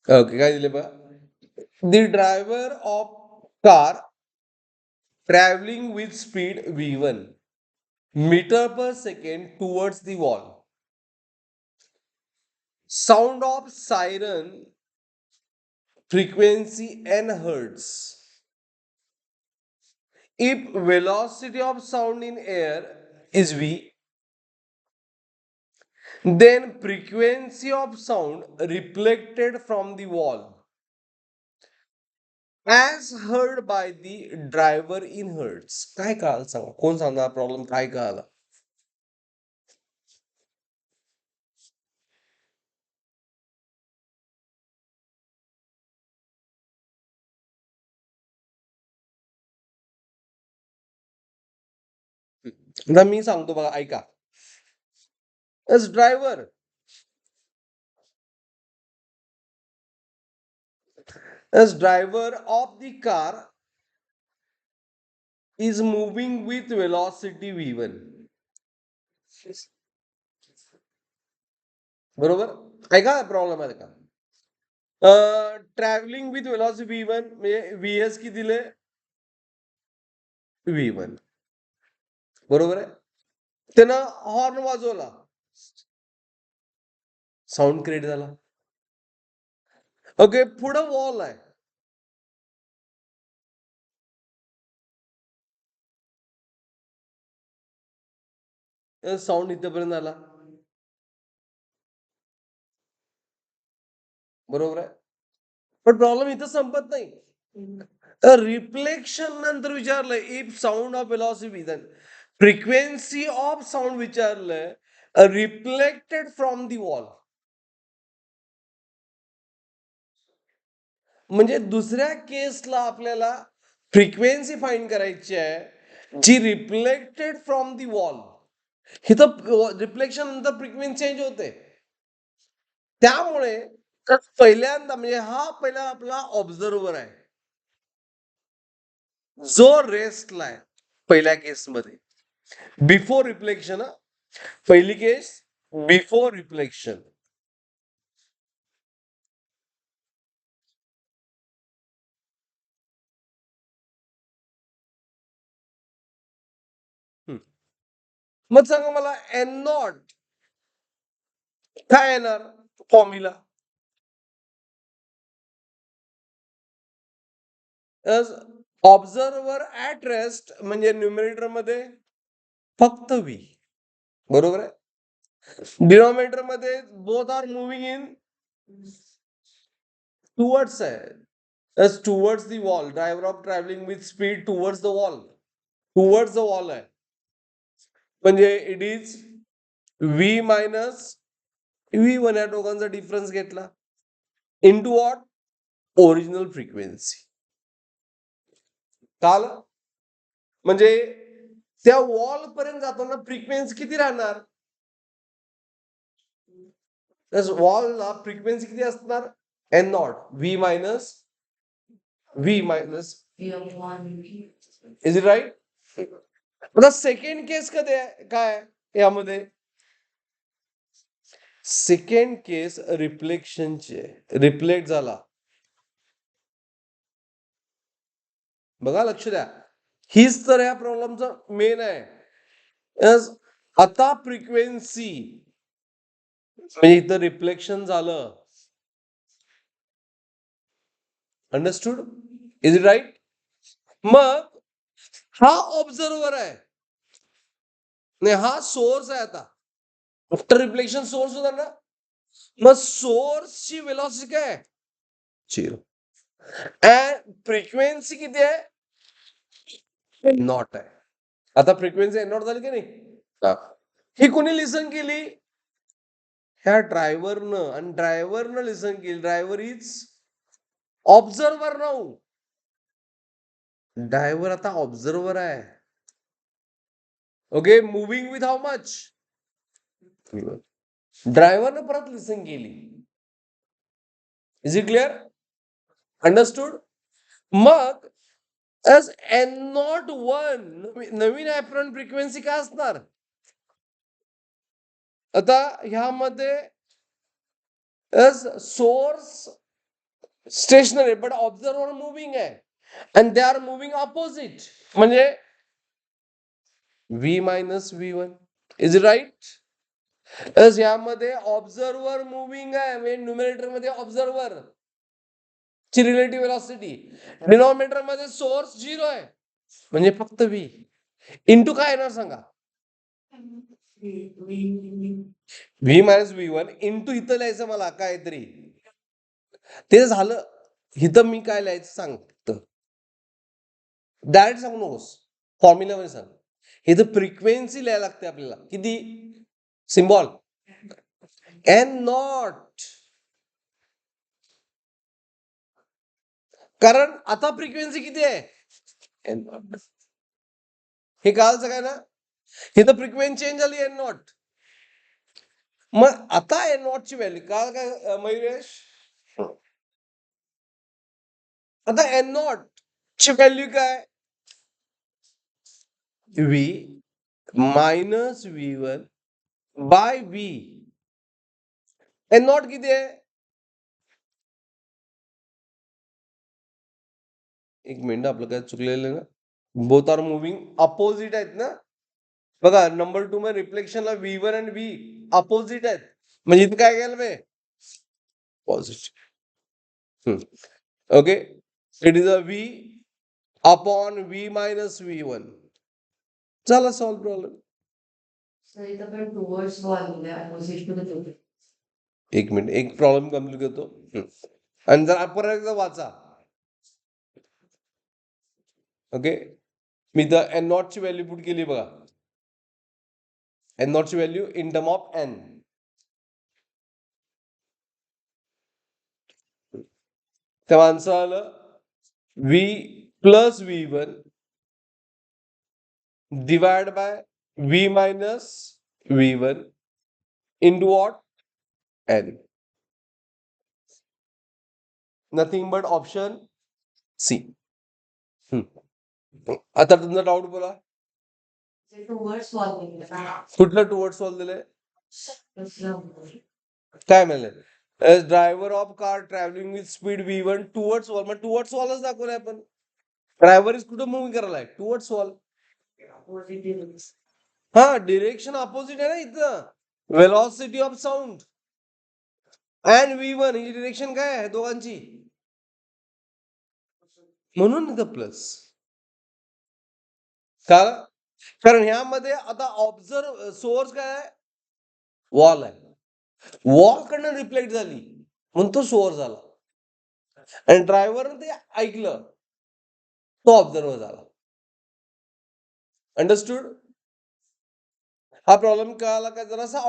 Okay, काय दिले बघा. The driver of car travelling with speed V1 metre per second towards the wall. Sound of siren frequency n hertz. If velocity of sound in air is V, then frequency of sound reflected from the wall as heard by the driver in hertz. काय कळालं सांगा, कोण सांगणार problem काय कळाला? आता मी सांगतो बघा, ऐका. As driver, as driver of the car is moving with velocity V1. बरोबर, ऐका प्रॉब्लेम आहे का. ट्रॅव्हलिंग विथ वेलॉसिटी V1 म्हणजे VS किती दिले? V1. बरोबर आहे. त्यानं हॉर्न वाजवला, साऊंड क्रिएट झाला. ओके, पुढं वॉल आहे. साऊंड इथपर्यंत आला. बरोबर आहे. पण प्रॉब्लेम इथं संपत नाही. रिफ्लेक्शन नंतर विचारलंय, if sound of velocity frequency of sound विचारलंय, रिफ्लेक्टेड फ्रॉम दी वॉल. म्हणजे दुसऱ्या केसला आपल्याला फ्रिक्वेन्सी फाइंड करायची आहे जी रिफ्लेक्टेड फ्रॉम दी वॉल. इथं रिफ्लेक्शन नंतर फ्रिक्वेन्सी चेंज होते. त्यामुळे पहिल्यांदा म्हणजे हा पहिला आपला ऑब्झर्वर आहे जो रेस्टला आहे पहिल्या केसमध्ये. बिफोर रिफ्लेक्शन, पहिली केस बिफोर रिफ्लेक्शन. मग सांगा मला एन नॉट काय येणार फॉर्म्युला. ऑब्झर्वर ऍट रेस्ट म्हणजे न्यूमरेटर मध्ये फक्त V. बरोबर आहे. डिनॉमिनेटर मध्ये both are moving in towards आहे, towards the wall. Driver of travelling with speed towards the wall. Towards the wall आहे म्हणजे it is V minus V1. या दोघांचा डिफरन्स घेतला इंटू वॉट, ओरिजिनल फ्रिक्वेन्सी. काल म्हणजे त्या वॉल पर्यंत जाताना फ्रिक्वेन्सी किती राहणार? वॉलला फ्रिक्वेन्सी किती असणार? N naught V minus V minus. Is it right? आता सेकंड केस कधी आहे काय यामध्ये? सेकंड केस रिफ्लेक्शनचे, रिफ्लेक्ट झाला. बघा, लक्ष द्या, हीच तर या प्रॉब्लेमचा मेन आहे. आता फ्रिक्वेन्सी म्हणजे इथं रिफ्लेक्शन झालं. अंडरस्टूड? Is it right? मग हा ऑब्झर्वर आहे नाही, हा सोर्स आहे. आता आफ्टर रिफ्लेक्शन सोर्स होता ना, मग सोर्सची वेलॉसिटी काय आहे? 0. अँड फ्रिक्वेन्सी किती आहे? नॉट आहे. आता फ्रिक्वेन्सी नॉट झाली की नाही? ही कोणी लिसन केली? ह्या ड्रायव्हरनं. आणि ड्रायव्हरनं लिसन केली. Driver is observer now. Driver आता ऑब्झर्वर आहे. Okay, moving with how much? ड्रायव्हरनं परत लिसन केली. Is it clear? अंडरस्टूड? मग एस एन नॉट वन नवीन ऍपरंट फ्रिक्वेन्सी काय असणार? आता ह्यामध्ये source stationary but observer moving आहे and they are moving opposite, म्हणजे V minus V one is right. यामध्ये ऑब्झर्वर मुव्हिंग आहे, म्हणजे न्यूमरेटर मध्ये ऑब्झर्वर ची रिलेटिव्ह व्हेलॉसिटी, डिनॉमिनेटर मध्ये सोर्स 0 आहे, म्हणजे फक्त व्ही इंटू काय येणार सांगा, V minus V one into इथं लिहायचं मला काहीतरी, ते झालं. इथं मी काय लिहायचं सांगतो, डायरेक्ट सांगू नकोस, फॉर्म्युलामध्ये सांग. इथं फ्रिक्वेन्सी लिहायला लागते आपल्याला, किती, सिम्बॉल एन नॉट, कारण आता फ्रिक्वेन्सी किती आहे, एन नॉट. हे कळालं काय ना, इथं फ्रिक्वेन्सी चेंज झाली एन नॉट. मग आता एन नॉट ची व्हॅल्यू काय काय मयुरेश, आता एन नॉट ची व्हॅल्यू काय, v minus V one by v. N naught किती आहे, एक मिनिट, आपलं काय चुकलेलं ना, बोथ आर मुव्हिंग अपोजिट आहेत ना. बघा नंबर 2 मध्ये रिफ्लेक्शनला व्ही वन आणि व्ही अपोजिट आहेत, म्हणजे इथे काय घ्यायला पाहिजे, positive. Okay, it is a v upon v minus V one. चला सॉल्व प्रॉब्लेम. एक मिनिट, एक प्रॉब्लेम कम्प्लीट करतो आणि जर परत एकदा वाचा. ओके, मी तर एन नॉट ची व्हॅल्यू पुट केली बघा, एन नॉट ची value in term of n, तेव्हा आन्सर आलं v plus v one divide by v minus V one into what, n. Nothing but option C. आता तुमचा डाऊट बोला, कुठलं टुवर्ड सॉल्व दिलंय, काय मिळेल, driver of car travelling with speed V one towards wall, मग towards वॉलच दाखवलंय आपण, ड्रायव्हर इज कुठं मूव्ह करायला, टुवर्ड्स वॉल. हा, डिरेक्शन अपोजिट आहे ना इथं, velocity of sound and V one he direction काय आहे दोघांची, म्हणून इथं प्लस. का, कारण ह्यामध्ये आता ऑब्झर्व सोर्स काय आहे, वॉल आहे, वॉल कडनं रिफ्लेक्ट झाली म्हणून तो सोर्स झाला, आणि ड्रायव्हरनं ते ऐकलं, तो ऑब्झर्व झाला. अंडरस्टूड. हा प्रॉब्लेम कळाला का जरासा